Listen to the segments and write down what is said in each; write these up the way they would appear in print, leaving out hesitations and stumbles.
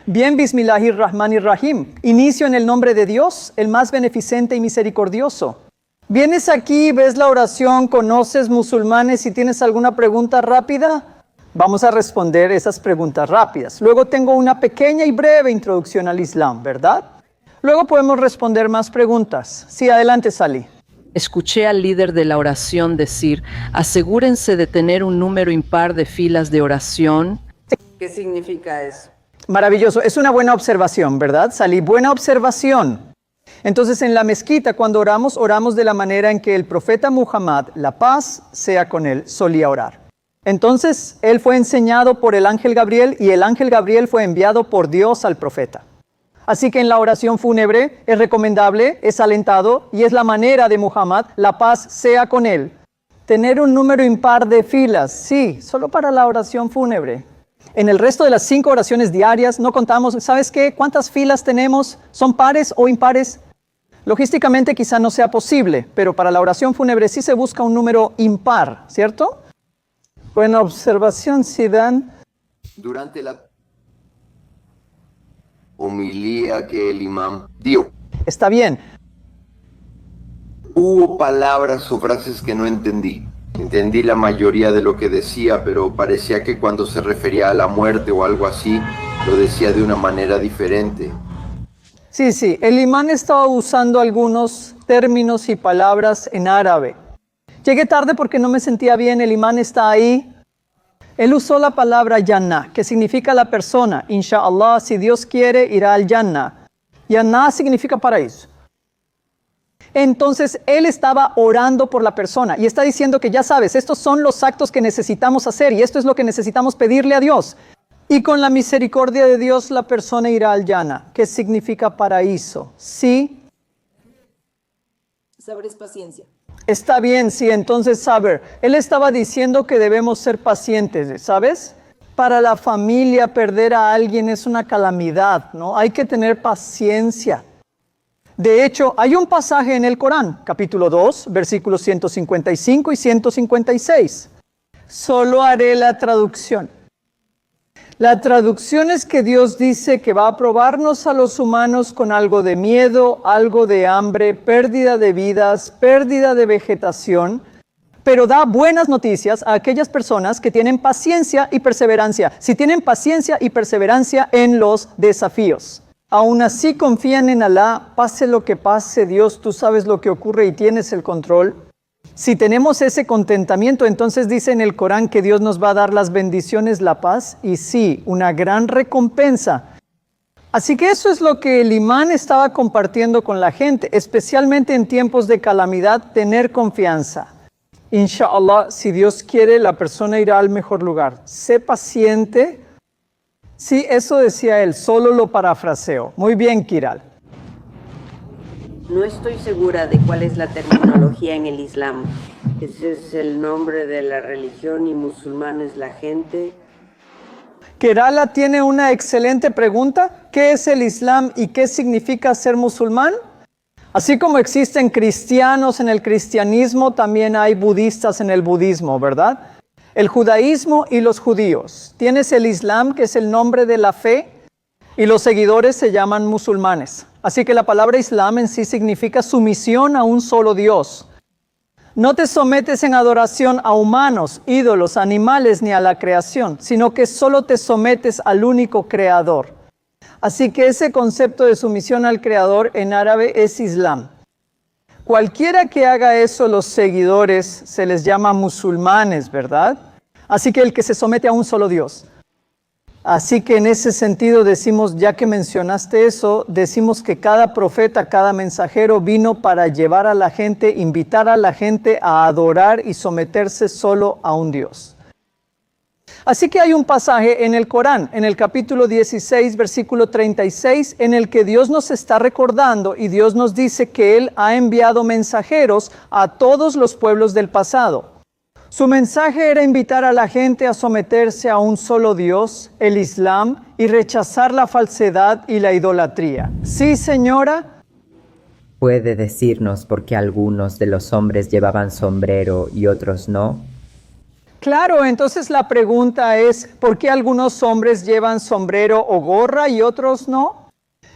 Bien, Bismillahirrahmanirrahim. Inicio en el nombre de Dios, el más beneficente y misericordioso. Vienes aquí, ves la oración, conoces musulmanes y tienes alguna pregunta rápida. Vamos a responder esas preguntas rápidas. Luego tengo una pequeña y breve introducción al Islam, ¿verdad? Luego podemos responder más preguntas. Sí, adelante, Sally. Escuché al líder de la oración decir, asegúrense de tener un número impar de filas de oración. ¿Qué significa eso? Maravilloso. Es una buena observación, ¿verdad, Sally? Buena observación. Entonces, en la mezquita, cuando oramos, oramos de la manera en que el profeta Muhammad, la paz sea con él, solía orar. Entonces, él fue enseñado por el ángel Gabriel y el ángel Gabriel fue enviado por Dios al profeta. Así que en la oración fúnebre es recomendable, es alentado y es la manera de Muhammad, la paz sea con él. Tener un número impar de filas, sí, solo para la oración fúnebre. En el resto de las 5 oraciones diarias no contamos, ¿sabes qué? ¿Cuántas filas tenemos? ¿Son pares o impares? Logísticamente quizá no sea posible, pero para la oración fúnebre sí se busca un número impar, ¿cierto? Buena observación, Sidan. Durante la homilía que el imán dio, Está bien. hubo palabras o frases que no entendí. Entendí la mayoría de lo que decía, pero parecía que cuando se refería a la muerte o algo así, lo decía de una manera diferente. Sí, el imán estaba usando algunos términos y palabras en árabe. Llegué tarde porque no me sentía bien, el imán está ahí. Él usó la palabra Jannah, que significa la persona. Inshallah, si Dios quiere, irá al Jannah. Jannah significa paraíso. Entonces, él estaba orando por la persona y está diciendo que ya sabes, estos son los actos que necesitamos hacer y esto es lo que necesitamos pedirle a Dios. Y con la misericordia de Dios, la persona irá al Jannah, que significa paraíso. ¿Sí? Saber es paciencia. Está bien, sí, entonces saber. Él estaba diciendo que debemos ser pacientes, ¿sabes? Para la familia perder a alguien es una calamidad, ¿no? Hay que tener paciencia. De hecho, hay un pasaje en el Corán, capítulo 2, versículos 155 y 156. Solo haré la traducción. La traducción es que Dios dice que va a probarnos a los humanos con algo de miedo, algo de hambre, pérdida de vidas, pérdida de vegetación, pero da buenas noticias a aquellas personas que tienen paciencia y perseverancia. Si tienen paciencia y perseverancia en los desafíos. Aún así confían en Alá, pase lo que pase, Dios, tú sabes lo que ocurre y tienes el control. Si tenemos ese contentamiento, entonces dice en el Corán que Dios nos va a dar las bendiciones, la paz y sí, una gran recompensa. Así que eso es lo que el imán estaba compartiendo con la gente, especialmente en tiempos de calamidad, tener confianza. Inshallah, si Dios quiere, la persona irá al mejor lugar. Sé paciente. Sí, eso decía él, solo lo parafraseo. Muy bien, Kiral. No estoy segura de cuál es la terminología en el Islam. Ese es el nombre de la religión y musulmán es la gente. Kerala tiene una excelente pregunta. ¿Qué es el Islam y qué significa ser musulmán? Así como existen cristianos en el cristianismo, también hay budistas en el budismo, ¿verdad? El judaísmo y los judíos. Tienes el Islam, que es el nombre de la fe, y los seguidores se llaman musulmanes. Así que la palabra Islam en sí significa sumisión a un solo Dios. No te sometes en adoración a humanos, ídolos, animales ni a la creación, sino que solo te sometes al único creador. Así que ese concepto de sumisión al creador en árabe es Islam. Cualquiera que haga eso, los seguidores, se les llama musulmanes, ¿verdad? Así que el que se somete a un solo Dios. Así que en ese sentido decimos, ya que mencionaste eso, decimos que cada profeta, cada mensajero vino para llevar a la gente, invitar a la gente a adorar y someterse solo a un Dios. Así que hay un pasaje en el Corán, en el capítulo 16, versículo 36, en el que Dios nos está recordando y Dios nos dice que Él ha enviado mensajeros a todos los pueblos del pasado. Su mensaje era invitar a la gente a someterse a un solo Dios, el Islam, y rechazar la falsedad y la idolatría. ¿Sí, señora? ¿Puede decirnos por qué algunos de los hombres llevaban sombrero y otros no? Claro, entonces la pregunta es, ¿por qué algunos hombres llevan sombrero o gorra y otros no?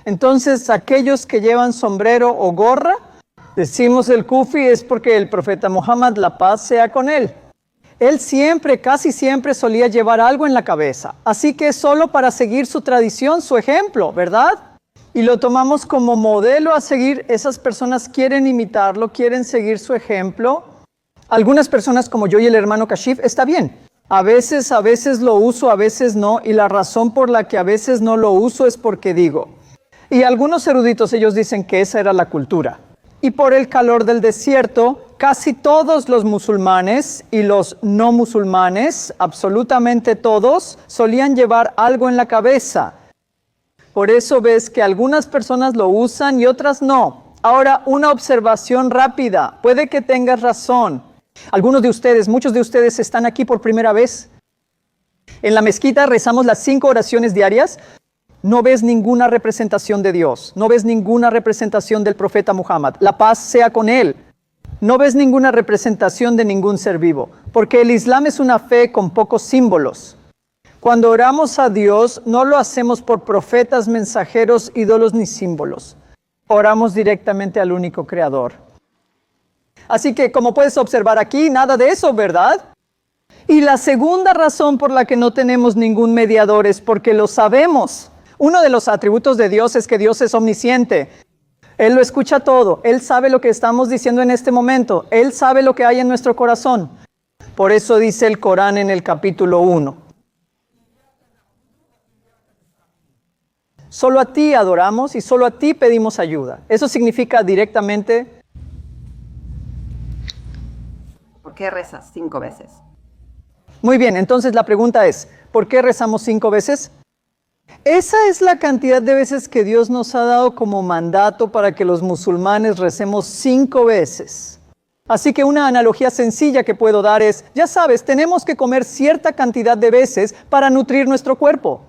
Entonces, aquellos que llevan sombrero o gorra, decimos el kufi, es porque el profeta Muhammad, la paz sea con él. Él siempre, casi siempre solía llevar algo en la cabeza. Así que solo para seguir su tradición, su ejemplo, ¿verdad? Y lo tomamos como modelo a seguir. Esas personas quieren imitarlo, quieren seguir su ejemplo. Algunas personas como yo y el hermano Kashif, está bien. A veces lo uso, a veces no. Y la razón por la que a veces no lo uso es porque digo. Y algunos eruditos, ellos dicen que esa era la cultura. Y por el calor del desierto, casi todos los musulmanes y los no musulmanes, absolutamente todos, solían llevar algo en la cabeza. Por eso ves que algunas personas lo usan y otras no. Ahora, una observación rápida. Puede que tengas razón. Algunos de ustedes, muchos de ustedes están aquí por primera vez. En la mezquita rezamos las 5 oraciones diarias. No ves ninguna representación de Dios. No ves ninguna representación del profeta Muhammad. La paz sea con él. No ves ninguna representación de ningún ser vivo. Porque el Islam es una fe con pocos símbolos. Cuando oramos a Dios, no lo hacemos por profetas, mensajeros, ídolos ni símbolos. Oramos directamente al único creador. Así que, como puedes observar aquí, nada de eso, ¿verdad? Y la segunda razón por la que no tenemos ningún mediador es porque lo sabemos. Uno de los atributos de Dios es que Dios es omnisciente. Él lo escucha todo. Él sabe lo que estamos diciendo en este momento. Él sabe lo que hay en nuestro corazón. Por eso dice el Corán en el capítulo 1. Solo a ti adoramos y solo a ti pedimos ayuda. Eso significa directamente... ¿Por qué rezas 5 veces? Muy bien, entonces la pregunta es, ¿por qué rezamos 5 veces? Esa es la cantidad de veces que Dios nos ha dado como mandato para que los musulmanes recemos 5 veces. Así que una analogía sencilla que puedo dar es, ya sabes, tenemos que comer cierta cantidad de veces para nutrir nuestro cuerpo.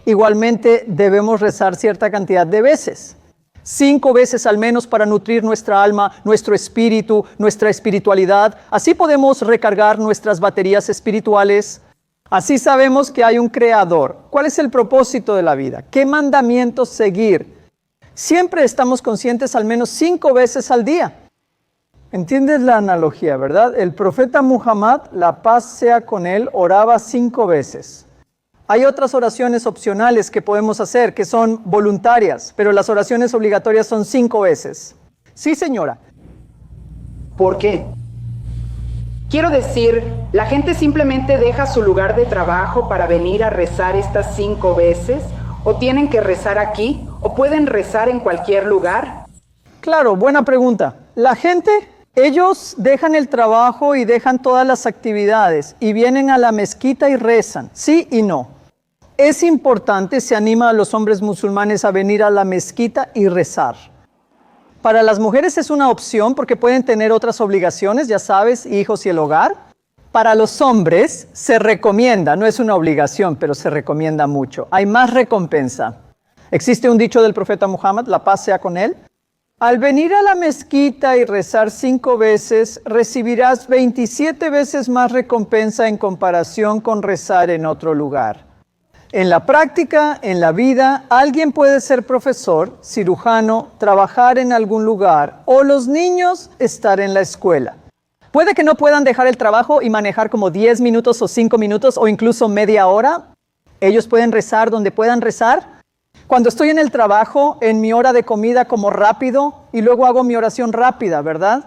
Igualmente debemos rezar cierta cantidad de veces. 5 veces al menos para nutrir nuestra alma, nuestro espíritu, nuestra espiritualidad. Así podemos recargar nuestras baterías espirituales. Así sabemos que hay un creador. ¿Cuál es el propósito de la vida? ¿Qué mandamientos seguir? Siempre estamos conscientes al menos 5 veces al día. ¿Entiendes la analogía, verdad? El profeta Muhammad, la paz sea con él, oraba 5 veces. Hay otras oraciones opcionales que podemos hacer, que son voluntarias, pero las oraciones obligatorias son 5 veces. Sí, señora. ¿Por qué? Quiero decir, ¿la gente simplemente deja su lugar de trabajo para venir a rezar estas 5 veces? ¿O tienen que rezar aquí? ¿O pueden rezar en cualquier lugar? Claro, buena pregunta. La gente, ellos dejan el trabajo y dejan todas las actividades y vienen a la mezquita y rezan, sí y no. Es importante, se anima a los hombres musulmanes a venir a la mezquita y rezar. Para las mujeres es una opción porque pueden tener otras obligaciones, ya sabes, hijos y el hogar. Para los hombres se recomienda, no es una obligación, pero se recomienda mucho. Hay más recompensa. Existe un dicho del profeta Muhammad, la paz sea con él. Al venir a la mezquita y rezar 5 veces, recibirás 27 veces más recompensa en comparación con rezar en otro lugar. En la práctica, en la vida, alguien puede ser profesor, cirujano, trabajar en algún lugar, o los niños estar en la escuela. Puede que no puedan dejar el trabajo y manejar como 10 minutos o 5 minutos o incluso media hora. Ellos pueden rezar donde puedan rezar. Cuando estoy en el trabajo, en mi hora de comida como rápido y luego hago mi oración rápida, ¿verdad?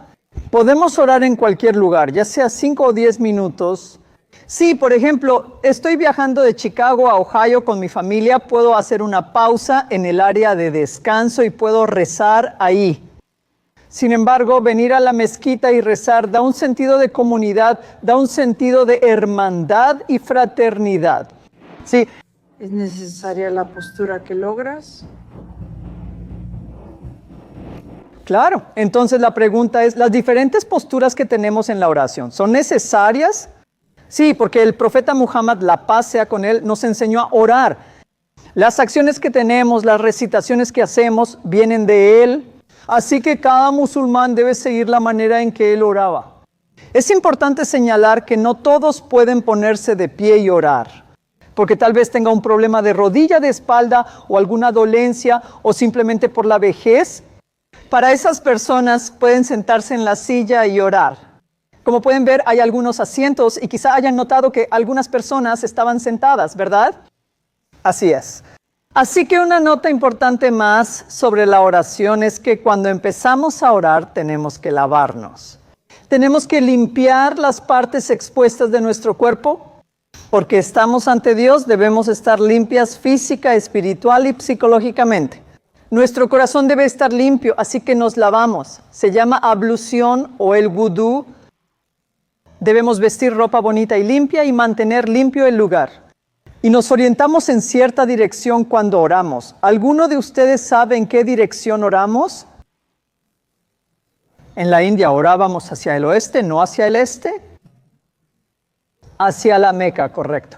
Podemos orar en cualquier lugar, ya sea 5 o 10 minutos. Sí, por ejemplo, estoy viajando de Chicago a Ohio con mi familia, puedo hacer una pausa en el área de descanso y puedo rezar ahí. Sin embargo, venir a la mezquita y rezar da un sentido de comunidad, da un sentido de hermandad y fraternidad. Sí. ¿Es necesaria la postura que logras? Claro, entonces la pregunta es, ¿las diferentes posturas que tenemos en la oración son necesarias? Sí, porque el profeta Muhammad, la paz sea con él, nos enseñó a orar. Las acciones que tenemos, las recitaciones que hacemos, vienen de él. Así que cada musulmán debe seguir la manera en que él oraba. Es importante señalar que no todos pueden ponerse de pie y orar, porque tal vez tenga un problema de rodilla, de espalda o alguna dolencia o simplemente por la vejez. Para esas personas pueden sentarse en la silla y orar. Como pueden ver, hay algunos asientos y quizá hayan notado que algunas personas estaban sentadas, ¿verdad? Así es. Así que una nota importante más sobre la oración es que cuando empezamos a orar tenemos que lavarnos. Tenemos que limpiar las partes expuestas de nuestro cuerpo. Porque estamos ante Dios, debemos estar limpias física, espiritual y psicológicamente. Nuestro corazón debe estar limpio, así que nos lavamos. Se llama ablución o el vudú. Debemos vestir ropa bonita y limpia y mantener limpio el lugar. Y nos orientamos en cierta dirección cuando oramos. ¿Alguno de ustedes sabe en qué dirección oramos? En la India orábamos hacia el oeste, no hacia el este. Hacia la Meca, correcto.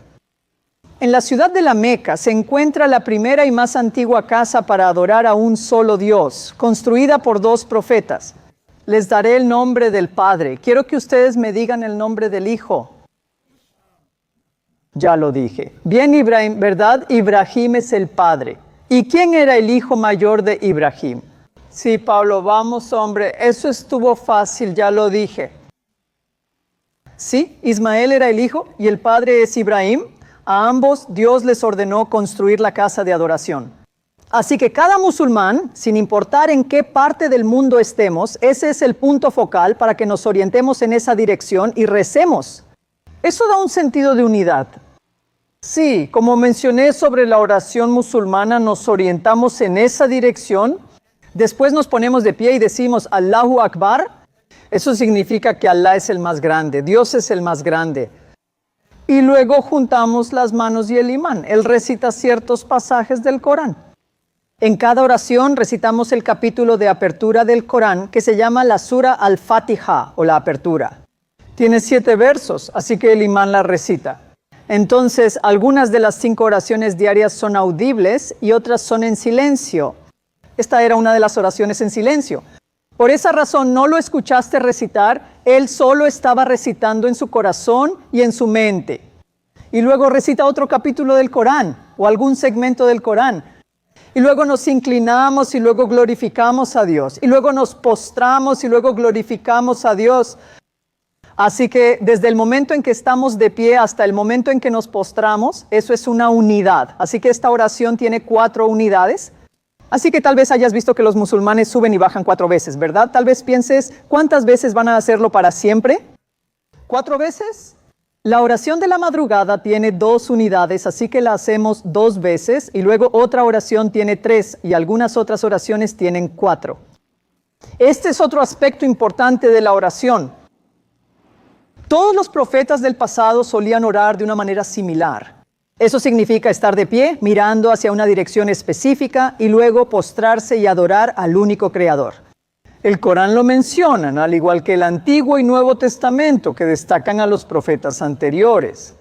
En la ciudad de la Meca se encuentra la primera y más antigua casa para adorar a un solo Dios, construida por 2 profetas. Les daré el nombre del Padre. Quiero que ustedes me digan el nombre del Hijo. Ya lo dije. Bien, Ibrahim, ¿verdad? Ibrahim es el padre. ¿Y quién era el hijo mayor de Ibrahim? Sí, Pablo, vamos, hombre. Eso estuvo fácil, ya lo dije. Sí, Ismael era el hijo y el padre es Ibrahim. A ambos Dios les ordenó construir la casa de adoración. Así que cada musulmán, sin importar en qué parte del mundo estemos, ese es el punto focal para que nos orientemos en esa dirección y recemos. Eso da un sentido de unidad. Sí, como mencioné sobre la oración musulmana, nos orientamos en esa dirección. Después nos ponemos de pie y decimos Allahu Akbar. Eso significa que Allah es el más grande, Dios es el más grande. Y luego juntamos las manos y el imán. Él recita ciertos pasajes del Corán. En cada oración recitamos el capítulo de apertura del Corán que se llama la Sura al-Fatiha o la apertura. Tiene 7 versos, así que el imán la recita. Entonces, algunas de las 5 oraciones diarias son audibles y otras son en silencio. Esta era una de las oraciones en silencio. Por esa razón no lo escuchaste recitar, él solo estaba recitando en su corazón y en su mente. Y luego recita otro capítulo del Corán o algún segmento del Corán. Y luego nos inclinamos y luego glorificamos a Dios. Y luego nos postramos y luego glorificamos a Dios. Así que desde el momento en que estamos de pie hasta el momento en que nos postramos, eso es una unidad. Así que esta oración tiene 4 unidades. Así que tal vez hayas visto que los musulmanes suben y bajan 4 veces, ¿verdad? Tal vez pienses, ¿cuántas veces van a hacerlo para siempre? ¿4 veces? La oración de la madrugada tiene 2 unidades, así que la hacemos 2 veces. Y luego otra oración tiene 3 y algunas otras oraciones tienen 4. Este es otro aspecto importante de la oración. Todos los profetas del pasado solían orar de una manera similar. Eso significa estar de pie, mirando hacia una dirección específica y luego postrarse y adorar al único Creador. El Corán lo mencionan, al igual que el Antiguo y Nuevo Testamento, que destacan a los profetas anteriores.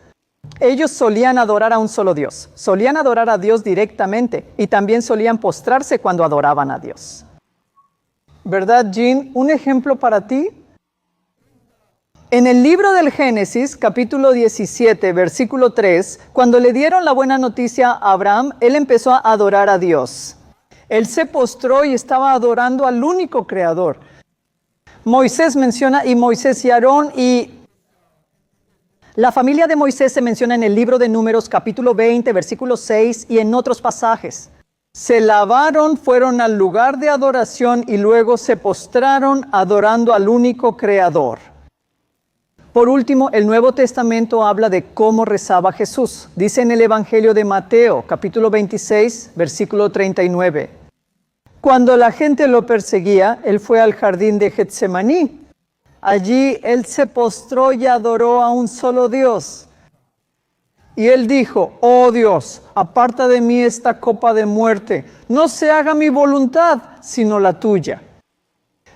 Ellos solían adorar a un solo Dios, solían adorar a Dios directamente y también solían postrarse cuando adoraban a Dios. ¿Verdad, Jean? ¿Un ejemplo para ti? En el libro del Génesis, capítulo 17, versículo 3, cuando le dieron la buena noticia a Abraham, él empezó a adorar a Dios. Él se postró y estaba adorando al único Creador. Moisés menciona, y Moisés y Aarón, y la familia de Moisés se menciona en el libro de Números, capítulo 20, versículo 6, y en otros pasajes. Se lavaron, fueron al lugar de adoración y luego se postraron adorando al único Creador. Por último, el Nuevo Testamento habla de cómo rezaba Jesús. Dice en el Evangelio de Mateo, capítulo 26, versículo 39. Cuando la gente lo perseguía, él fue al jardín de Getsemaní. Allí él se postró y adoró a un solo Dios. Y él dijo, oh Dios, aparta de mí esta copa de muerte. No se haga mi voluntad, sino la tuya.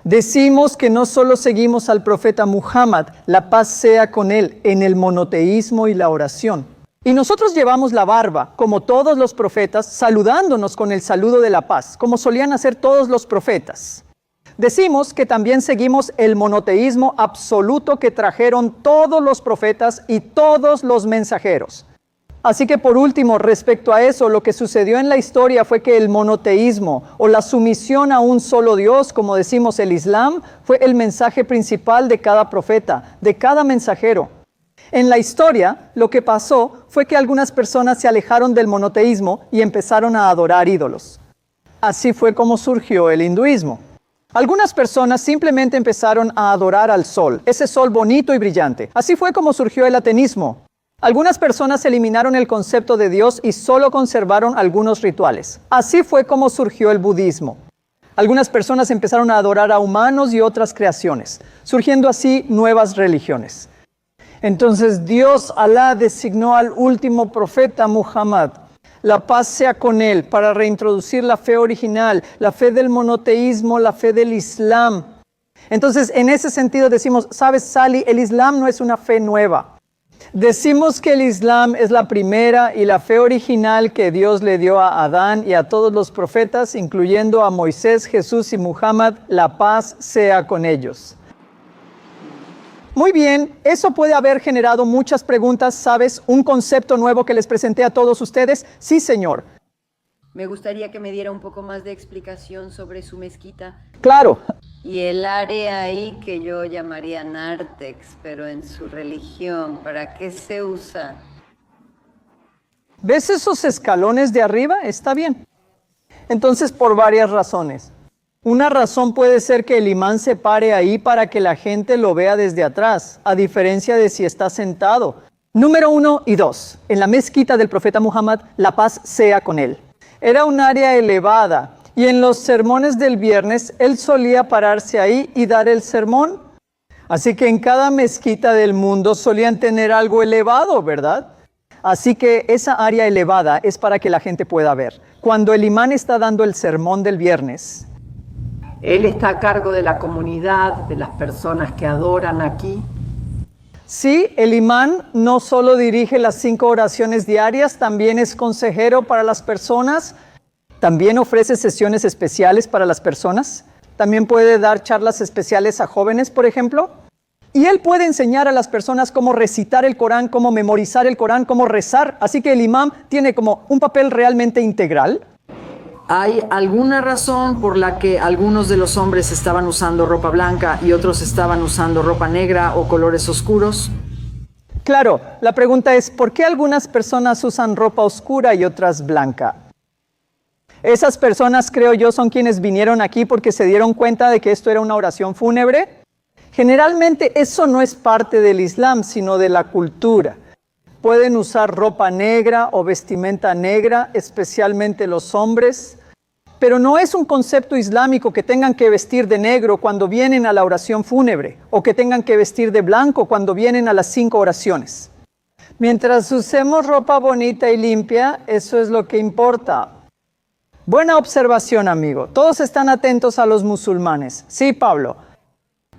Decimos que no solo seguimos al profeta Muhammad, la paz sea con él, en el monoteísmo y la oración. Y nosotros llevamos la barba, como todos los profetas, saludándonos con el saludo de la paz, como solían hacer todos los profetas. Decimos que también seguimos el monoteísmo absoluto que trajeron todos los profetas y todos los mensajeros. Así que por último, respecto a eso, lo que sucedió en la historia fue que el monoteísmo o la sumisión a un solo Dios, como decimos el Islam, fue el mensaje principal de cada profeta, de cada mensajero. En la historia, lo que pasó fue que algunas personas se alejaron del monoteísmo y empezaron a adorar ídolos. Así fue como surgió el hinduismo. Algunas personas simplemente empezaron a adorar al sol, ese sol bonito y brillante. Así fue como surgió el ateísmo. Algunas personas eliminaron el concepto de Dios y solo conservaron algunos rituales. Así fue como surgió el budismo. Algunas personas empezaron a adorar a humanos y otras creaciones, surgiendo así nuevas religiones. Entonces Dios, Alá, designó al último profeta Muhammad, la paz sea con él, para reintroducir la fe original, la fe del monoteísmo, la fe del Islam. Entonces, en ese sentido decimos, ¿sabes, Sally? El Islam no es una fe nueva. Decimos que el Islam es la primera y la fe original que Dios le dio a Adán y a todos los profetas, incluyendo a Moisés, Jesús y Muhammad, la paz sea con ellos. Muy bien, eso puede haber generado muchas preguntas, ¿sabes? Un concepto nuevo que les presenté a todos ustedes. Sí, señor. Me gustaría que me diera un poco más de explicación sobre su mezquita. Claro. Y el área ahí que yo llamaría nártex, pero en su religión, ¿para qué se usa? ¿Ves esos escalones de arriba? Está bien. Entonces, por varias razones. Una razón puede ser que el imán se pare ahí para que la gente lo vea desde atrás, a diferencia de si está sentado. Número 1 y 2. En la mezquita del profeta Muhammad, la paz sea con él. Era un área elevada. Y en los sermones del viernes, él solía pararse ahí y dar el sermón. Así que en cada mezquita del mundo solían tener algo elevado, ¿verdad? Así que esa área elevada es para que la gente pueda ver. Cuando el imán está dando el sermón del viernes, él está a cargo de la comunidad, de las personas que adoran aquí. sí, el imán no solo dirige las 5 oraciones diarias, también es consejero para las personas. También ofrece sesiones especiales para las personas. También puede dar charlas especiales a jóvenes, por ejemplo. Y él puede enseñar a las personas cómo recitar el Corán, cómo memorizar el Corán, cómo rezar. Así que el imán tiene como un papel realmente integral. ¿Hay alguna razón por la que algunos de los hombres estaban usando ropa blanca y otros estaban usando ropa negra o colores oscuros? Claro, la pregunta es, ¿por qué algunas personas usan ropa oscura y otras blanca? Esas personas, creo yo, son quienes vinieron aquí porque se dieron cuenta de que esto era una oración fúnebre. Generalmente eso no es parte del Islam, sino de la cultura. Pueden usar ropa negra o vestimenta negra, especialmente los hombres, pero no es un concepto islámico que tengan que vestir de negro cuando vienen a la oración fúnebre o que tengan que vestir de blanco cuando vienen a las 5 oraciones. Mientras usemos ropa bonita y limpia, eso es lo que importa. Buena observación, amigo. Todos están atentos a los musulmanes. Sí, Pablo.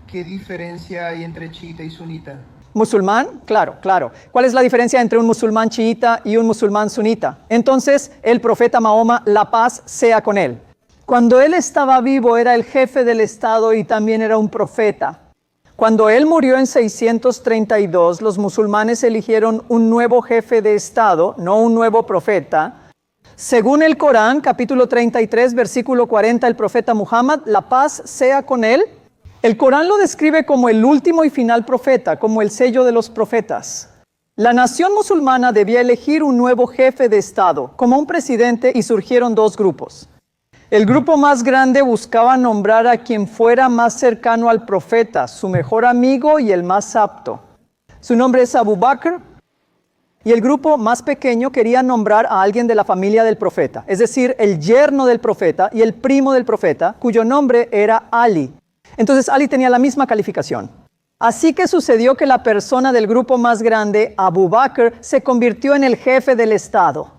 ¿Qué diferencia hay entre chiita y sunita? ¿Musulmán? Claro, claro. ¿Cuál es la diferencia entre un musulmán chiita y un musulmán sunita? Entonces, el profeta Mahoma, la paz sea con él. Cuando él estaba vivo, era el jefe del Estado y también era un profeta. Cuando él murió en 632, los musulmanes eligieron un nuevo jefe de Estado, no un nuevo profeta. Según el Corán, capítulo 33, versículo 40, el profeta Muhammad, la paz sea con él. El Corán lo describe como el último y final profeta, como el sello de los profetas. La nación musulmana debía elegir un nuevo jefe de Estado, como un presidente, y surgieron 2 grupos. El grupo más grande buscaba nombrar a quien fuera más cercano al profeta, su mejor amigo y el más apto. Su nombre es Abu Bakr. Y el grupo más pequeño quería nombrar a alguien de la familia del profeta, es decir, el yerno del profeta y el primo del profeta, cuyo nombre era Ali. Entonces Ali tenía la misma calificación. Así que sucedió que la persona del grupo más grande, Abu Bakr, se convirtió en el jefe del Estado.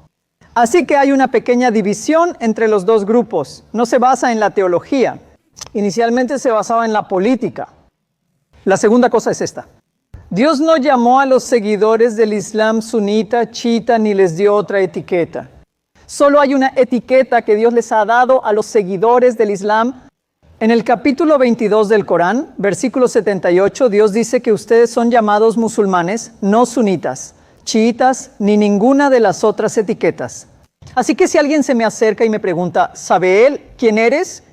Así que hay una pequeña división entre los 2 grupos. No se basa en la teología. Inicialmente se basaba en la política. La segunda cosa es esta. Dios no llamó a los seguidores del Islam sunita, chiita, ni les dio otra etiqueta. Solo hay una etiqueta que Dios les ha dado a los seguidores del Islam En el capítulo 22 del Corán, versículo 78, Dios dice que ustedes son llamados musulmanes, no sunitas, chiitas, ni ninguna de las otras etiquetas. Así que si alguien se me acerca y me pregunta, ¿sabe él quién eres?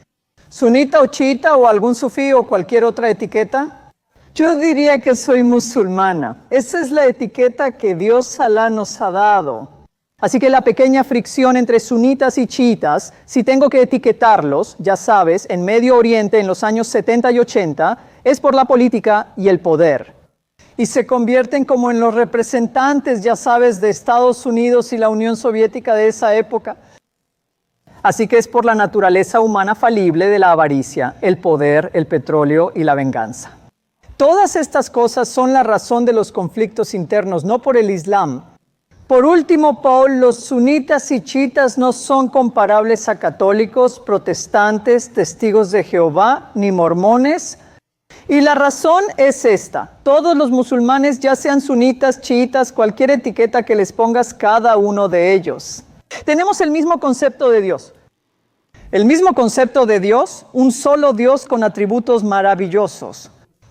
¿Sunita o chiita o algún sufí o cualquier otra etiqueta? Yo diría que soy musulmana. Esa es la etiqueta que Dios Alá nos ha dado. Así que la pequeña fricción entre sunitas y chiitas, si tengo que etiquetarlos, ya sabes, en Medio Oriente en los años 70 y 80, es por la política y el poder. Y se convierten como en los representantes, ya sabes, de Estados Unidos y la Unión Soviética de esa época. Así que es por la naturaleza humana falible de la avaricia, el poder, el petróleo y la venganza. Todas estas cosas son la razón de los conflictos internos, no por el Islam. Por último, Paul, los sunitas y chiitas no son comparables a católicos, protestantes, testigos de Jehová, ni mormones. Y la razón es esta. Todos los musulmanes, ya sean sunitas, chiitas, cualquier etiqueta que les pongas cada uno de ellos. Tenemos el mismo concepto de Dios. El mismo concepto de Dios, un solo Dios con atributos maravillosos.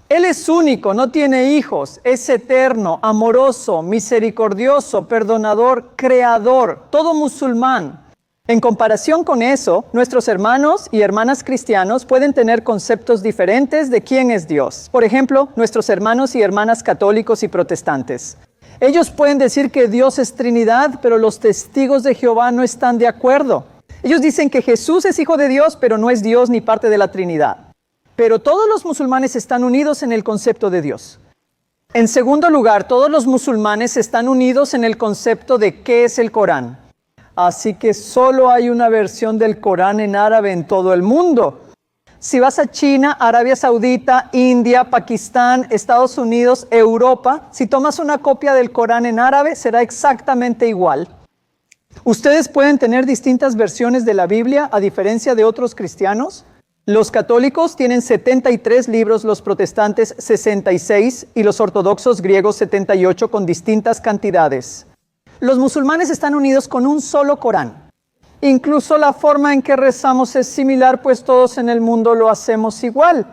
Él es único, no tiene hijos, es eterno, amoroso, misericordioso, perdonador, creador, todo musulmán. En comparación con eso, nuestros hermanos y hermanas cristianos pueden tener conceptos diferentes de quién es Dios. Por ejemplo, nuestros hermanos y hermanas católicos y protestantes. Ellos pueden decir que Dios es Trinidad, pero los testigos de Jehová no están de acuerdo. Ellos dicen que Jesús es hijo de Dios, pero no es Dios ni parte de la Trinidad. Pero todos los musulmanes están unidos en el concepto de Dios. En segundo lugar, todos los musulmanes están unidos en el concepto de qué es el Corán. Así que solo hay una versión del Corán en árabe en todo el mundo. Si vas a China, Arabia Saudita, India, Pakistán, Estados Unidos, Europa, si tomas una copia del Corán en árabe, será exactamente igual. Ustedes pueden tener distintas versiones de la Biblia, a diferencia de otros cristianos. Los católicos tienen 73 libros, los protestantes 66 y los ortodoxos griegos 78 con distintas cantidades. Los musulmanes están unidos con un solo Corán. Incluso la forma en que rezamos es similar, pues todos en el mundo lo hacemos igual.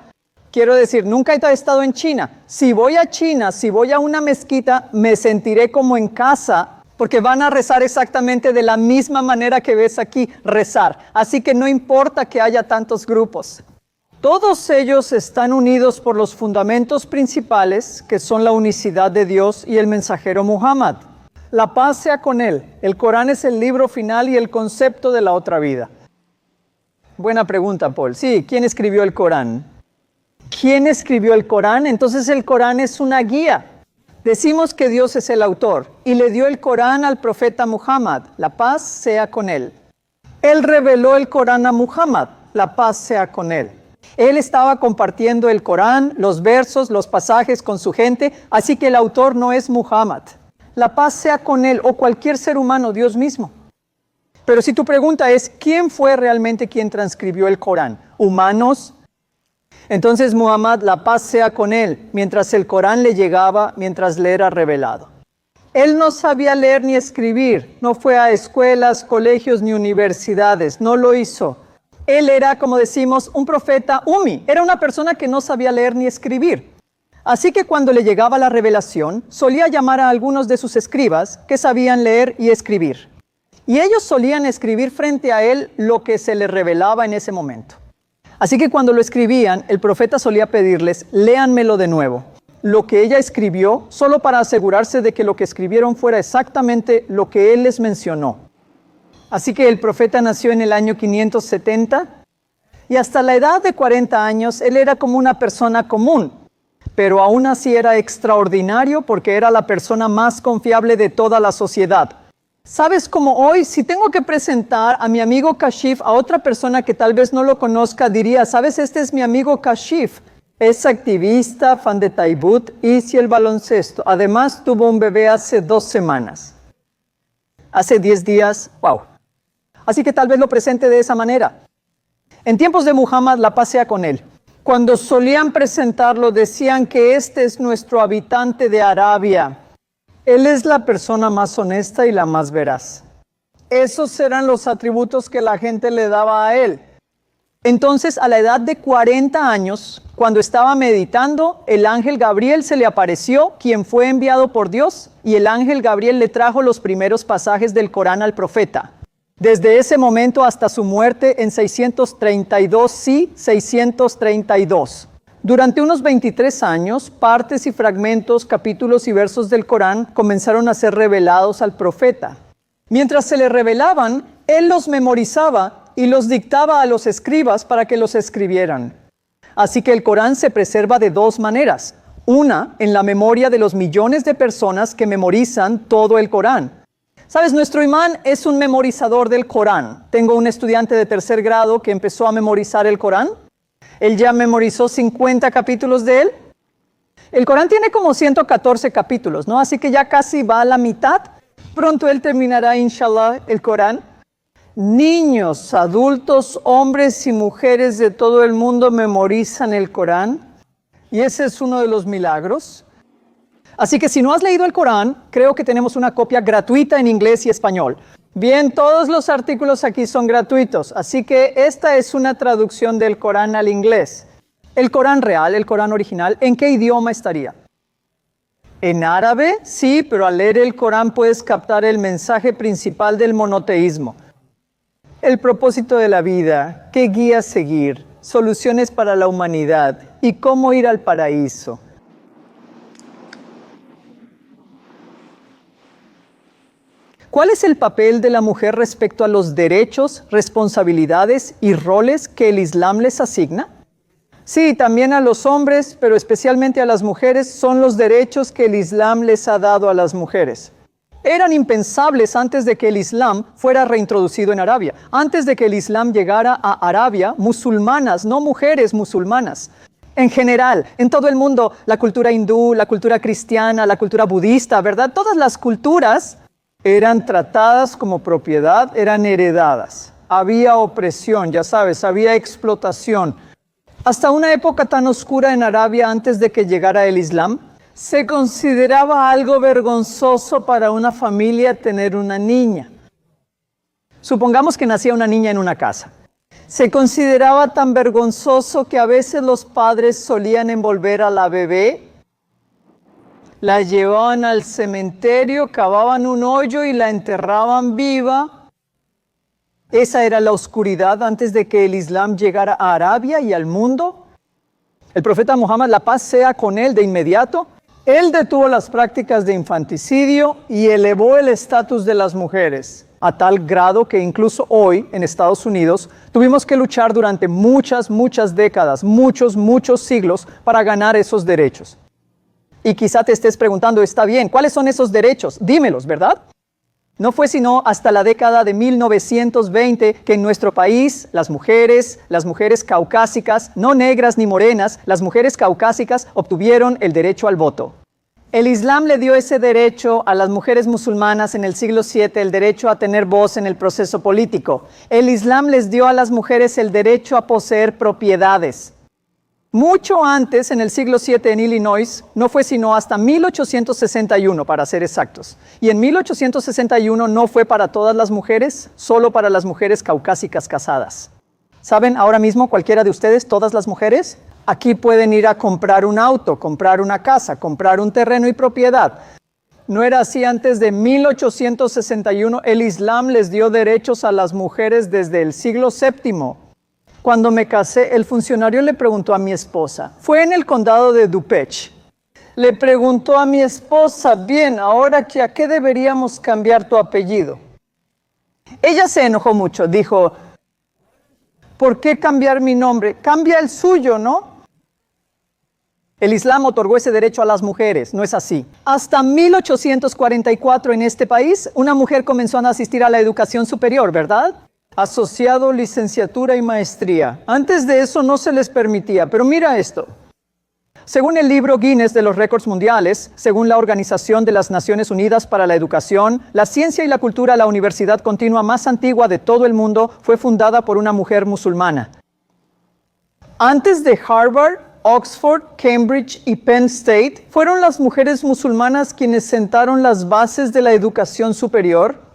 Quiero decir, nunca he estado en China. Si voy a China, si voy a una mezquita, me sentiré como en casa, porque van a rezar exactamente de la misma manera que ves aquí rezar. Así que no importa que haya tantos grupos. Todos ellos están unidos por los fundamentos principales, que son la unicidad de Dios y el mensajero Muhammad. La paz sea con él. El Corán es el libro final y el concepto de la otra vida. Buena pregunta, Paul. Sí, ¿quién escribió el Corán? ¿Quién escribió el Corán? Entonces el Corán es una guía. Decimos que Dios es el autor y le dio el Corán al profeta Muhammad, la paz sea con él. Él reveló el Corán a Muhammad, la paz sea con él. Él estaba compartiendo el Corán, los versos, los pasajes con su gente, así que el autor no es Muhammad. La paz sea con él o cualquier ser humano, Dios mismo. Pero si tu pregunta es, ¿quién fue realmente quien transcribió el Corán? ¿Humanos? Entonces Muhammad, la paz sea con él, mientras el Corán le llegaba, mientras le era revelado. Él no sabía leer ni escribir, no fue a escuelas, colegios ni universidades, no lo hizo. Él era, como decimos, un profeta ummi, era una persona que no sabía leer ni escribir. Así que cuando le llegaba la revelación, solía llamar a algunos de sus escribas que sabían leer y escribir. Y ellos solían escribir frente a él lo que se le revelaba en ese momento. Así que cuando lo escribían, el profeta solía pedirles, léanmelo de nuevo. Lo que ella escribió, solo para asegurarse de que lo que escribieron fuera exactamente lo que él les mencionó. Así que el profeta nació en el año 570 y hasta la edad de 40 años él era como una persona común, pero aún así era extraordinario porque era la persona más confiable de toda la sociedad. ¿Sabes cómo hoy, si tengo que presentar a mi amigo Kashif a otra persona que tal vez no lo conozca, diría, ¿sabes? Este es mi amigo Kashif. Es activista, fan de Taibut y el baloncesto. Además, tuvo un bebé hace 2 semanas. Hace 10 días, wow. Así que tal vez lo presente de esa manera. En tiempos de Muhammad, la paz sea con él. Cuando solían presentarlo, decían que este es nuestro habitante de Arabia. Él es la persona más honesta y la más veraz. Esos eran los atributos que la gente le daba a él. Entonces, a la edad de 40 años, cuando estaba meditando, el ángel Gabriel se le apareció, quien fue enviado por Dios, y el ángel Gabriel le trajo los primeros pasajes del Corán al profeta. Desde ese momento hasta su muerte en 632, sí, 632. Durante unos 23 años, partes y fragmentos, capítulos y versos del Corán comenzaron a ser revelados al profeta. Mientras se le revelaban, él los memorizaba y los dictaba a los escribas para que los escribieran. Así que el Corán se preserva de dos maneras. Una, en la memoria de los millones de personas que memorizan todo el Corán. Sabes, nuestro imán es un memorizador del Corán. Tengo un estudiante de 3er grado que empezó a memorizar el Corán. Él ya memorizó 50 capítulos de él. El Corán tiene como 114 capítulos, ¿no? Así que ya casi va a la mitad. Pronto él terminará, inshallah, el Corán. Niños, adultos, hombres y mujeres de todo el mundo memorizan el Corán. Y ese es uno de los milagros. Así que si no has leído el Corán, creo que tenemos una copia gratuita en inglés y español. Bien, todos los artículos aquí son gratuitos, así que esta es una traducción del Corán al inglés. El Corán real, el Corán original, ¿en qué idioma estaría? ¿En árabe? Sí, pero al leer el Corán puedes captar el mensaje principal del monoteísmo. El propósito de la vida, qué guía seguir, soluciones para la humanidad y cómo ir al paraíso. ¿Cuál es el papel de la mujer respecto a los derechos, responsabilidades y roles que el Islam les asigna? Sí, también a los hombres, pero especialmente a las mujeres, son los derechos que el Islam les ha dado a las mujeres. Eran impensables antes de que el Islam fuera reintroducido en Arabia. Antes de que el Islam llegara a Arabia, musulmanas, no mujeres musulmanas. En general, en todo el mundo, la cultura hindú, la cultura cristiana, la cultura budista, ¿verdad? Todas las culturas eran tratadas como propiedad, eran heredadas. Había opresión, ya sabes, había explotación. Hasta una época tan oscura en Arabia antes de que llegara el Islam, se consideraba algo vergonzoso para una familia tener una niña. Supongamos que nacía una niña en una casa. Se consideraba tan vergonzoso que a veces los padres solían envolver a la bebé, la llevaban al cementerio, cavaban un hoyo y la enterraban viva. Esa era la oscuridad antes de que el Islam llegara a Arabia y al mundo. El profeta Muhammad, la paz sea con él, de inmediato, él detuvo las prácticas de infanticidio y elevó el estatus de las mujeres, a tal grado que incluso hoy, en Estados Unidos, tuvimos que luchar durante muchas décadas, muchos siglos, para ganar esos derechos. Y quizá te estés preguntando, está bien, ¿cuáles son esos derechos? Dímelos, ¿verdad? No fue sino hasta la década de 1920 que en nuestro país las mujeres caucásicas, no negras ni morenas, las mujeres caucásicas obtuvieron el derecho al voto. El Islam le dio ese derecho a las mujeres musulmanas en el siglo VII, el derecho a tener voz en el proceso político. El Islam les dio a las mujeres el derecho a poseer propiedades. Mucho antes, en el siglo VII en Illinois, no fue sino hasta 1861, para ser exactos. Y en 1861 no fue para todas las mujeres, solo para las mujeres caucásicas casadas. ¿Saben ahora mismo cualquiera de ustedes, todas las mujeres? Aquí pueden ir a comprar un auto, comprar una casa, comprar un terreno y propiedad. No era así antes de 1861. El Islam les dio derechos a las mujeres desde el siglo VII. Cuando me casé, el funcionario le preguntó a mi esposa, fue en el condado de DuPage, le preguntó a mi esposa, bien, ahora ¿a qué deberíamos cambiar tu apellido? Ella se enojó mucho, dijo, ¿por qué cambiar mi nombre? Cambia el suyo, ¿no? El Islam otorgó ese derecho a las mujeres, no es así. Hasta 1844 en este país, una mujer comenzó a asistir a la educación superior, ¿verdad? Asociado, licenciatura y maestría. Antes de eso no se les permitía, pero mira esto. Según el libro Guinness de los récords mundiales, según la Organización de las Naciones Unidas para la Educación, la ciencia y la cultura, la universidad continua más antigua de todo el mundo, fue fundada por una mujer musulmana. Antes de Harvard, Oxford, Cambridge y Penn State, fueron las mujeres musulmanas quienes sentaron las bases de la educación superior.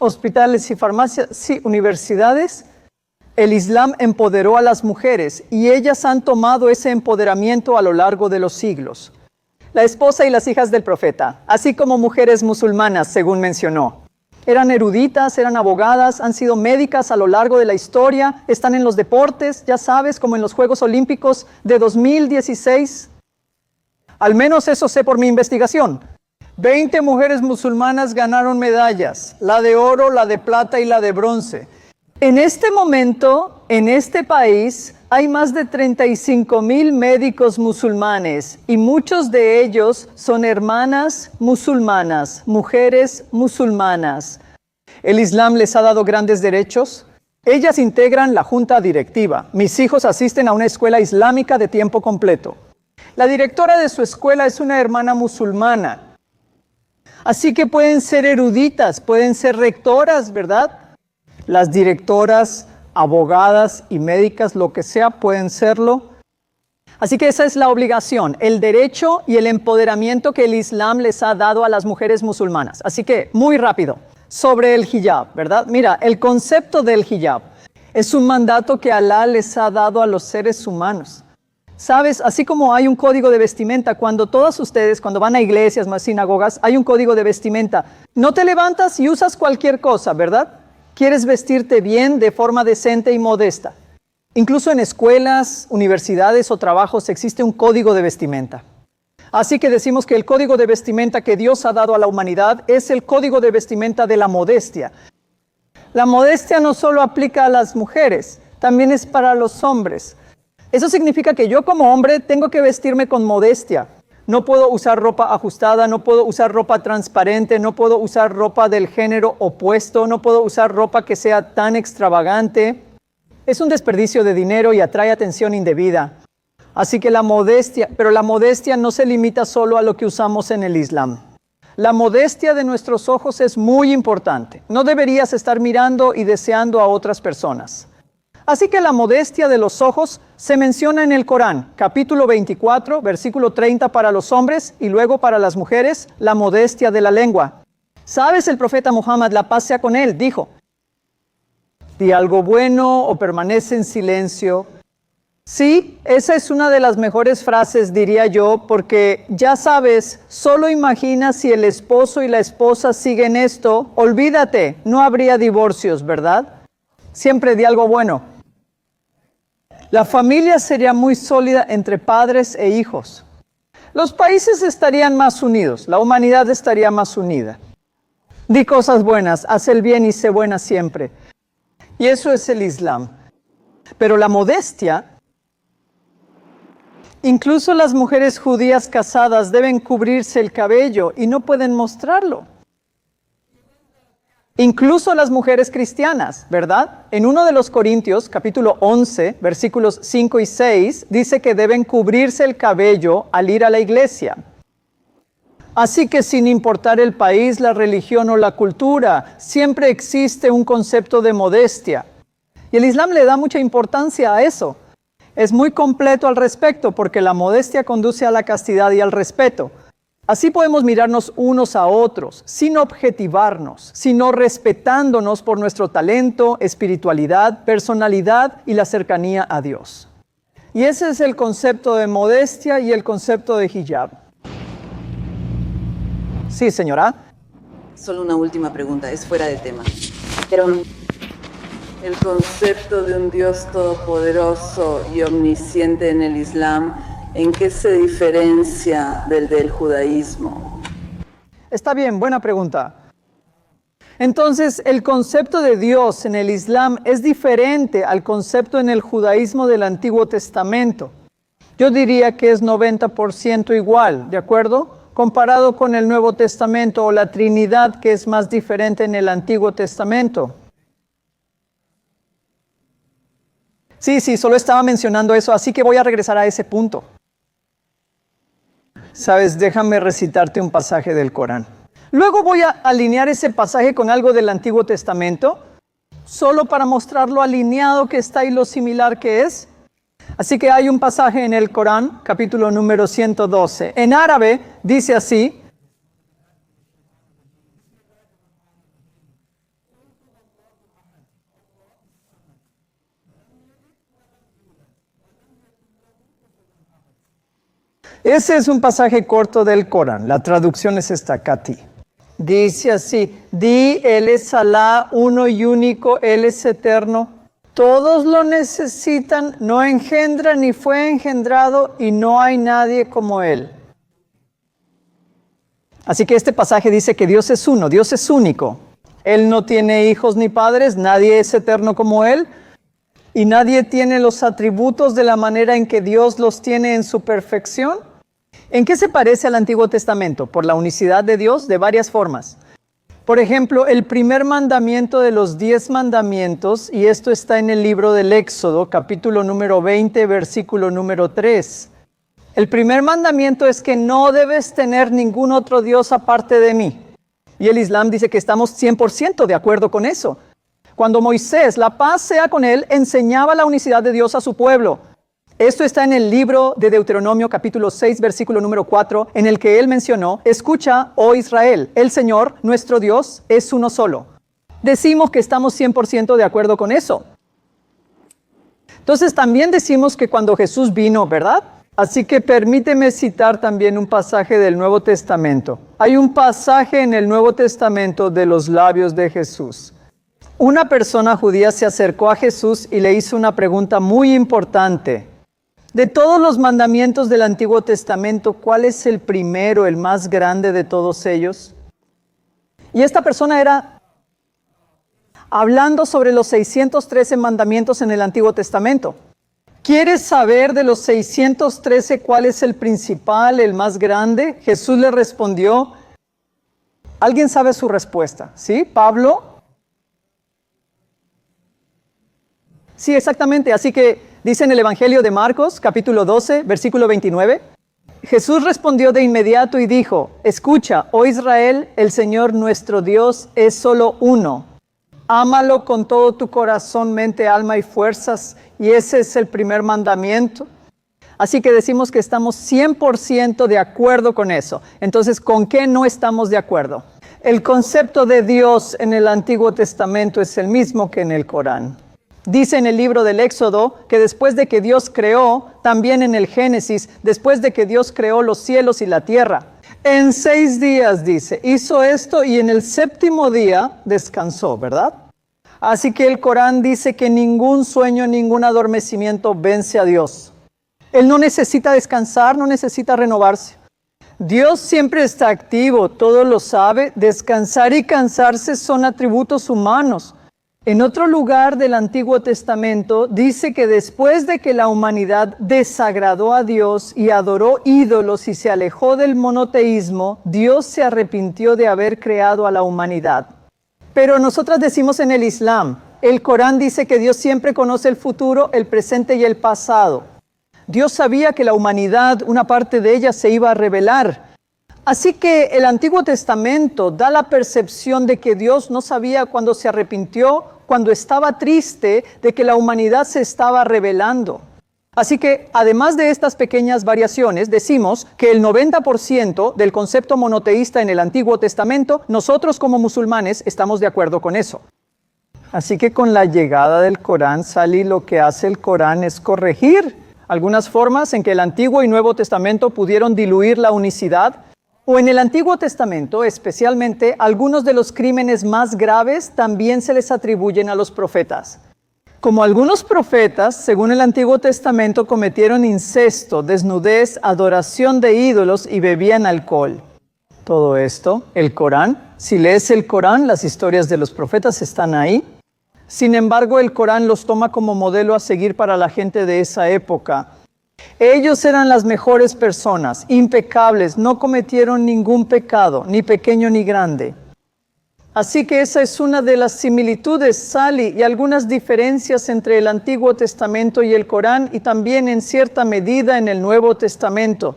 Hospitales y farmacias, sí, universidades. El Islam empoderó a las mujeres y ellas han tomado ese empoderamiento a lo largo de los siglos. La esposa y las hijas del profeta, así como mujeres musulmanas, según mencionó. Eran eruditas, eran abogadas, han sido médicas a lo largo de la historia, están en los deportes, ya sabes, como en los Juegos Olímpicos de 2016. Al menos eso sé por mi investigación. 20 mujeres musulmanas ganaron medallas, la de oro, la de plata y la de bronce. En este momento, en este país, hay más de 35,000 médicos musulmanes y muchos de ellos son hermanas musulmanas, mujeres musulmanas. ¿El Islam les ha dado grandes derechos? Ellas integran la junta directiva. Mis hijos asisten a una escuela islámica de tiempo completo. La directora de su escuela es una hermana musulmana. Así que pueden ser eruditas, pueden ser rectoras, ¿verdad? Las directoras, abogadas y médicas, lo que sea, pueden serlo. Así que esa es la obligación, el derecho y el empoderamiento que el Islam les ha dado a las mujeres musulmanas. Así que, muy rápido, sobre el hijab, ¿verdad? Mira, el concepto del hijab es un mandato que Alá les ha dado a los seres humanos. ¿Sabes? Así como hay un código de vestimenta, cuando todas ustedes, cuando van a iglesias, más sinagogas, hay un código de vestimenta. No te levantas y usas cualquier cosa, ¿verdad? Quieres vestirte bien, de forma decente y modesta. Incluso en escuelas, universidades o trabajos existe un código de vestimenta. Así que decimos que el código de vestimenta que Dios ha dado a la humanidad es el código de vestimenta de la modestia. La modestia no solo aplica a las mujeres, también es para los hombres. Eso significa que yo como hombre tengo que vestirme con modestia. No puedo usar ropa ajustada, no puedo usar ropa transparente, no puedo usar ropa del género opuesto, no puedo usar ropa que sea tan extravagante. Es un desperdicio de dinero y atrae atención indebida. Así que la modestia no se limita solo a lo que usamos en el Islam. La modestia de nuestros ojos es muy importante. No deberías estar mirando y deseando a otras personas. Así que la modestia de los ojos se menciona en el Corán, capítulo 24, versículo 30 para los hombres y luego para las mujeres, la modestia de la lengua. ¿Sabes? El profeta Muhammad, la paz sea con él, dijo: di algo bueno o permanece en silencio. Sí, esa es una de las mejores frases, diría yo, porque ya sabes, solo imagina si el esposo y la esposa siguen esto, olvídate, no habría divorcios, ¿verdad? Siempre di algo bueno. La familia sería muy sólida entre padres e hijos. Los países estarían más unidos, la humanidad estaría más unida. Di cosas buenas, haz el bien y sé buena siempre. Y eso es el Islam. Pero la modestia, incluso las mujeres judías casadas deben cubrirse el cabello y no pueden mostrarlo. Incluso las mujeres cristianas, ¿verdad? En 1 de los Corintios, capítulo 11, versículos 5 y 6, dice que deben cubrirse el cabello al ir a la iglesia. Así que sin importar el país, la religión o la cultura, siempre existe un concepto de modestia. Y el Islam le da mucha importancia a eso. Es muy completo al respecto porque la modestia conduce a la castidad y al respeto. Así podemos mirarnos unos a otros, sin objetivarnos, sino respetándonos por nuestro talento, espiritualidad, personalidad y la cercanía a Dios. Y ese es el concepto de modestia y el concepto de hijab. Sí, señora. Solo una última pregunta, es fuera de tema. Pero el concepto de un Dios todopoderoso y omnisciente en el Islam, ¿en qué se diferencia del judaísmo? Está bien, buena pregunta. Entonces, el concepto de Dios en el Islam es diferente al concepto en el judaísmo del Antiguo Testamento. Yo diría que es 90% igual, ¿de acuerdo? Comparado con el Nuevo Testamento o la Trinidad, que es más diferente en el Antiguo Testamento. Sí, solo estaba mencionando eso, así que voy a regresar a ese punto. Sabes, déjame recitarte un pasaje del Corán. Luego voy a alinear ese pasaje con algo del Antiguo Testamento, solo para mostrar lo alineado que está y lo similar que es. Así que hay un pasaje en el Corán, capítulo número 112. En árabe dice así: Ese es un pasaje corto del Corán. La traducción es esta, Katy. Dice así: di, Él es Alá, uno y único, Él es eterno. Todos lo necesitan, no engendra ni fue engendrado y no hay nadie como Él. Así que este pasaje dice que Dios es uno, Dios es único. Él no tiene hijos ni padres, nadie es eterno como Él. Y nadie tiene los atributos de la manera en que Dios los tiene en su perfección. ¿En qué se parece al Antiguo Testamento? Por la unicidad de Dios, de varias formas. Por ejemplo, el primer mandamiento de los 10 mandamientos, y esto está en el libro del Éxodo, capítulo número 20, versículo número 3. El primer mandamiento es que no debes tener ningún otro Dios aparte de mí. Y el Islam dice que estamos 100% de acuerdo con eso. Cuando Moisés, la paz sea con él, enseñaba la unicidad de Dios a su pueblo. Esto está en el libro de Deuteronomio, capítulo 6, versículo número 4, en el que él mencionó: escucha, oh Israel, el Señor, nuestro Dios, es uno solo. Decimos que estamos 100% de acuerdo con eso. Entonces también decimos que cuando Jesús vino, ¿verdad? Así que permíteme citar también un pasaje del Nuevo Testamento. Hay un pasaje en el Nuevo Testamento de los labios de Jesús. Una persona judía se acercó a Jesús y le hizo una pregunta muy importante. De todos los mandamientos del Antiguo Testamento, ¿cuál es el primero, el más grande de todos ellos? Y esta persona era hablando sobre los 613 mandamientos en el Antiguo Testamento. ¿Quieres saber de los 613 cuál es el principal, el más grande? Jesús le respondió. ¿Alguien sabe su respuesta? ¿Sí? ¿Pablo? Sí, exactamente. Así que dice en el Evangelio de Marcos, capítulo 12, versículo 29. Jesús respondió de inmediato y dijo: escucha, oh Israel, el Señor nuestro Dios es solo uno. Ámalo con todo tu corazón, mente, alma y fuerzas. Y ese es el primer mandamiento. Así que decimos que estamos 100% de acuerdo con eso. Entonces, ¿con qué no estamos de acuerdo? El concepto de Dios en el Antiguo Testamento es el mismo que en el Corán. Dice en el libro del Éxodo que después de que Dios creó, también en el Génesis, después de que Dios creó los cielos y la tierra, en 6 días, dice, hizo esto y en el 7º día descansó, ¿verdad? Así que el Corán dice que ningún sueño, ningún adormecimiento vence a Dios. Él no necesita descansar, no necesita renovarse. Dios siempre está activo, todo lo sabe. Descansar y cansarse son atributos humanos. En otro lugar del Antiguo Testamento dice que después de que la humanidad desagradó a Dios y adoró ídolos y se alejó del monoteísmo, Dios se arrepintió de haber creado a la humanidad. Pero nosotros decimos en el Islam, el Corán dice que Dios siempre conoce el futuro, el presente y el pasado. Dios sabía que la humanidad, una parte de ella, se iba a rebelar. Así que el Antiguo Testamento da la percepción de que Dios no sabía cuando se arrepintió, cuando estaba triste de que la humanidad se estaba rebelando. Así que, además de estas pequeñas variaciones, decimos que el 90% del concepto monoteísta en el Antiguo Testamento, nosotros como musulmanes estamos de acuerdo con eso. Así que con la llegada del Corán, Sally, lo que hace el Corán es corregir algunas formas en que el Antiguo y Nuevo Testamento pudieron diluir la unicidad. O en el Antiguo Testamento, especialmente, algunos de los crímenes más graves también se les atribuyen a los profetas. Como algunos profetas, según el Antiguo Testamento, cometieron incesto, desnudez, adoración de ídolos y bebían alcohol. Todo esto, el Corán, si lees el Corán, las historias de los profetas están ahí. Sin embargo, el Corán los toma como modelo a seguir para la gente de esa época. Ellos eran las mejores personas, impecables, no cometieron ningún pecado, ni pequeño ni grande. Así que esa es una de las similitudes, Sally, y algunas diferencias entre el Antiguo Testamento y el Corán, y también en cierta medida en el Nuevo Testamento.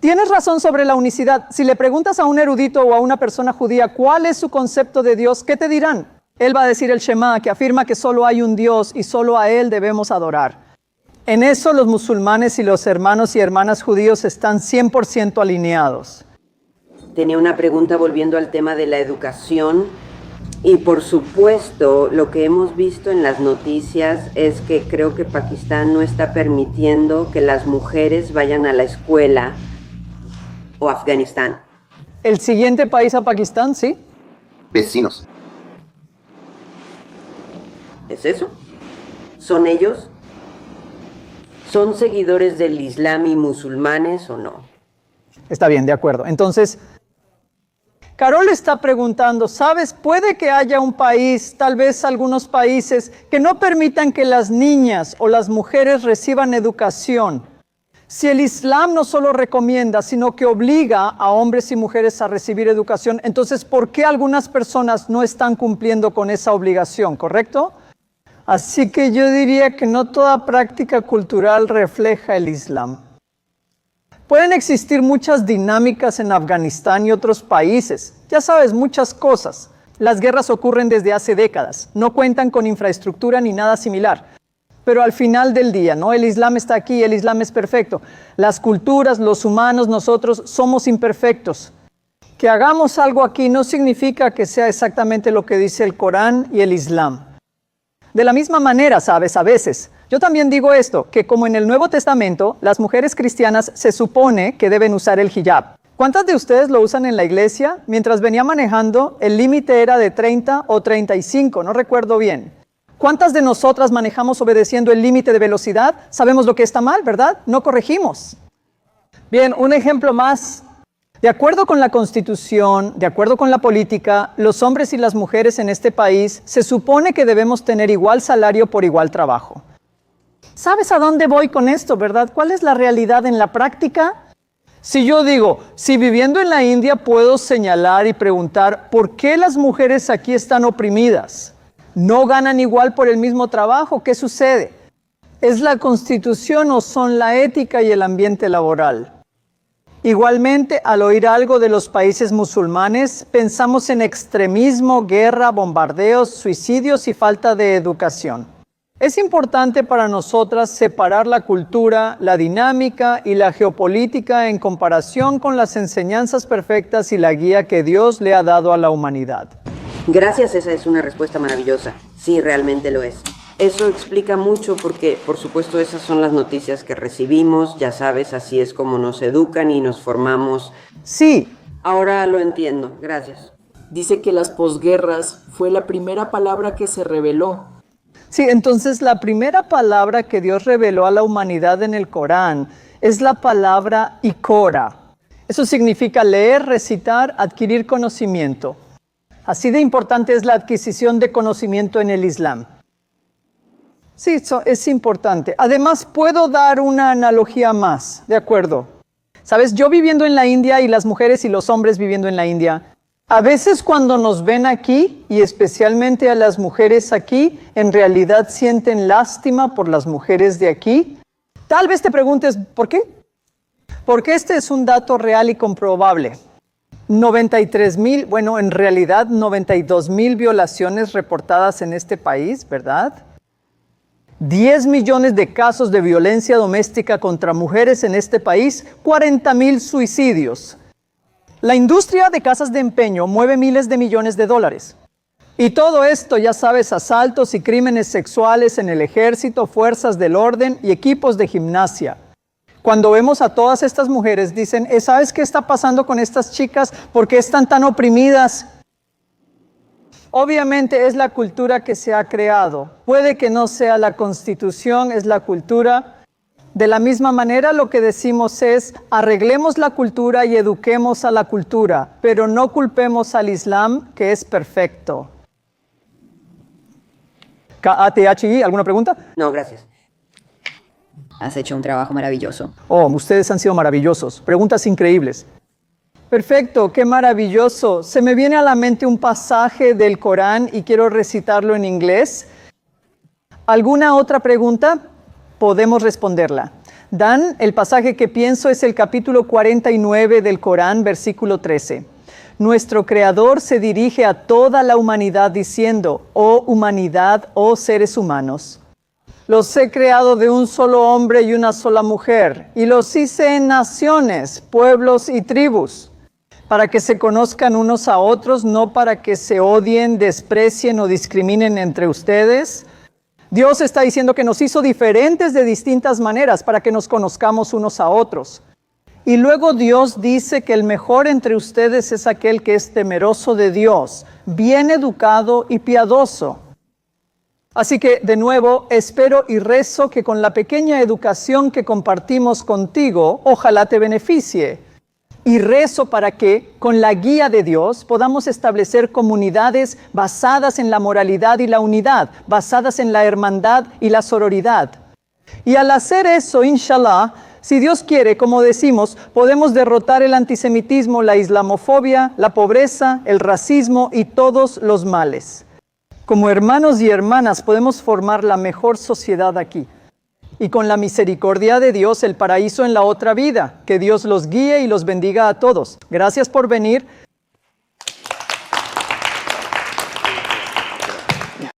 Tienes razón sobre la unicidad. Si le preguntas a un erudito o a una persona judía cuál es su concepto de Dios, ¿qué te dirán? Él va a decir el Shema, que afirma que solo hay un Dios y solo a Él debemos adorar. En eso los musulmanes y los hermanos y hermanas judíos están 100% alineados. Tenía una pregunta volviendo al tema de la educación y por supuesto lo que hemos visto en las noticias es que creo que Pakistán no está permitiendo que las mujeres vayan a la escuela o Afganistán. El siguiente país a Pakistán, ¿sí? Vecinos. ¿Es eso? ¿Son ellos? ¿Son seguidores del Islam y musulmanes o no? Está bien, de acuerdo. Entonces, Carol está preguntando, ¿sabes? Puede que haya un país, tal vez algunos países, que no permitan que las niñas o las mujeres reciban educación. Si el Islam no solo recomienda, sino que obliga a hombres y mujeres a recibir educación, entonces, ¿por qué algunas personas no están cumpliendo con esa obligación? ¿Correcto? Así que yo diría que no toda práctica cultural refleja el Islam. Pueden existir muchas dinámicas en Afganistán y otros países. Ya sabes, muchas cosas. Las guerras ocurren desde hace décadas. No cuentan con infraestructura ni nada similar. Pero al final del día, ¿no? El Islam está aquí, el Islam es perfecto. Las culturas, los humanos, nosotros somos imperfectos. Que hagamos algo aquí no significa que sea exactamente lo que dice el Corán y el Islam. De la misma manera, sabes, a veces, yo también digo esto, que como en el Nuevo Testamento, las mujeres cristianas se supone que deben usar el hijab. ¿Cuántas de ustedes lo usan en la iglesia? Mientras venía manejando, el límite era de 30 o 35, no recuerdo bien. ¿Cuántas de nosotras manejamos obedeciendo el límite de velocidad? Sabemos lo que está mal, ¿verdad? No corregimos. Bien, un ejemplo más. De acuerdo con la Constitución, de acuerdo con la política, los hombres y las mujeres en este país se supone que debemos tener igual salario por igual trabajo. ¿Sabes a dónde voy con esto, verdad? ¿Cuál es la realidad en la práctica? Si yo digo, si viviendo en la India puedo señalar y preguntar ¿por qué las mujeres aquí están oprimidas? ¿No ganan igual por el mismo trabajo? ¿Qué sucede? ¿Es la Constitución o son la ética y el ambiente laboral? Igualmente, al oír algo de los países musulmanes, pensamos en extremismo, guerra, bombardeos, suicidios y falta de educación. Es importante para nosotras separar la cultura, la dinámica y la geopolítica en comparación con las enseñanzas perfectas y la guía que Dios le ha dado a la humanidad. Gracias, esa es una respuesta maravillosa. Sí, realmente lo es. Eso explica mucho porque, por supuesto, esas son las noticias que recibimos. Ya sabes, así es como nos educan y nos formamos. Sí. Ahora lo entiendo. Gracias. Dice que las posguerras fue la primera palabra que se reveló. Sí, entonces la primera palabra que Dios reveló a la humanidad en el Corán es la palabra Iqra. Eso significa leer, recitar, adquirir conocimiento. Así de importante es la adquisición de conocimiento en el Islam. Sí, eso es importante. Además, puedo dar una analogía más, ¿de acuerdo? Sabes, yo viviendo en la India y las mujeres y los hombres viviendo en la India, a veces cuando nos ven aquí, y especialmente a las mujeres aquí, en realidad sienten lástima por las mujeres de aquí. Tal vez te preguntes, ¿por qué? Porque este es un dato real y comprobable. 93,000, bueno, en realidad 92,000 violaciones reportadas en este país, ¿verdad? 10 millones de casos de violencia doméstica contra mujeres en este país, 40,000 suicidios. La industria de casas de empeño mueve miles de millones de dólares. Y todo esto, ya sabes, asaltos y crímenes sexuales en el ejército, fuerzas del orden y equipos de gimnasia. Cuando vemos a todas estas mujeres, dicen, ¿sabes qué está pasando con estas chicas? ¿Por qué están tan oprimidas? Obviamente es la cultura que se ha creado. Puede que no sea la Constitución, es la cultura. De la misma manera, lo que decimos es, arreglemos la cultura y eduquemos a la cultura, pero no culpemos al Islam, que es perfecto. KATHI, ¿alguna pregunta? No, gracias. Has hecho un trabajo maravilloso. Oh, ustedes han sido maravillosos. Preguntas increíbles. Perfecto, qué maravilloso. Se me viene a la mente un pasaje del Corán y quiero recitarlo en inglés. ¿Alguna otra pregunta? Podemos responderla. Dan, el pasaje que pienso es el capítulo 49 del Corán, versículo 13. Nuestro Creador se dirige a toda la humanidad diciendo, oh humanidad, oh seres humanos. Los he creado de un solo hombre y una sola mujer, y los hice en naciones, pueblos y tribus, para que se conozcan unos a otros, no para que se odien, desprecien o discriminen entre ustedes. Dios está diciendo que nos hizo diferentes de distintas maneras para que nos conozcamos unos a otros. Y luego Dios dice que el mejor entre ustedes es aquel que es temeroso de Dios, bien educado y piadoso. Así que, de nuevo, espero y rezo que con la pequeña educación que compartimos contigo, ojalá te beneficie. Y rezo para que, con la guía de Dios, podamos establecer comunidades basadas en la moralidad y la unidad, basadas en la hermandad y la sororidad. Y al hacer eso, inshallah, si Dios quiere, como decimos, podemos derrotar el antisemitismo, la islamofobia, la pobreza, el racismo y todos los males. Como hermanos y hermanas podemos formar la mejor sociedad aquí. Y con la misericordia de Dios, el paraíso en la otra vida. Que Dios los guíe y los bendiga a todos. Gracias por venir.